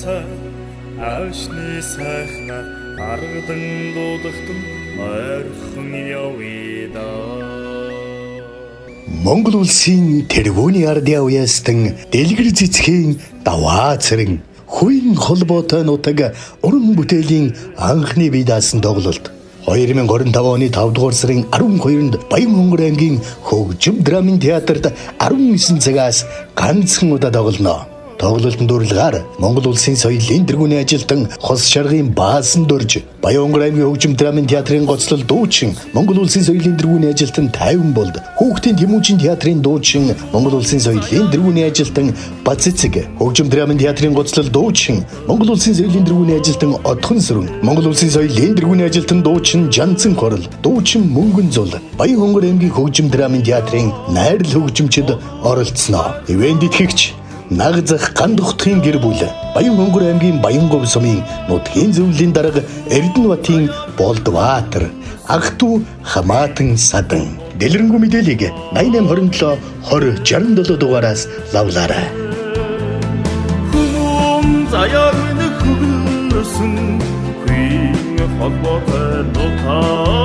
цай аашны сайхна аргадан дуудахтан ойрхон явъя. Монгол улсын тэргүүний ардын уяастан дэлгэр цэцгийн даваа цэрэн хүйн холбоотой нутаг уран бүтээлийн анхны бие даасан тоглолт 2025 оны 5 дугаар сарын 12-нд Баянхонгор аймгийн хөгжим драмын театрт 19 цагаас ганцхан удаа тоглоно. Тоглолтын дурлалаар Монгол улсын соёлын тэргүүний ажилтан хос шаргын баасан дөрж Баянхонгор аймгийн хөгжим драмын театрын гоцлол дуучин Монгол улсын соёлын тэргүүний ажилтан 50 болд хүүхдийн тэмүүжин театрын дуучин Монгол улсын соёлын тэргүүний ажилтан Бацэцэг хөгжим драмын театрын гоцлол дуучин Монгол улсын соёлын тэргүүний ажилтан Отхон сүрэн Монгол улсын соёлын тэргүүний ажилтан дуучин Жанцан хорол дуучин Мөнгөн зул Баянхонгор аймгийн хөгжим драмын театрын найрал хөгжимчид оролцсноо. Ивент итгэгч Нагзах гандухтын гэр бүл Баянхонгор аймгийн Баянгов сумын нутгийн зөвлөлийн дарга Эрдэнэбатын Болдбаатар Агтуу Хамаатан Садан дэлгэрэнгүй мэдээллийг 8827 2067 дугаараас лавлаарай. Хүм заяа минь хөвсөн хүйн холбоотой нутаг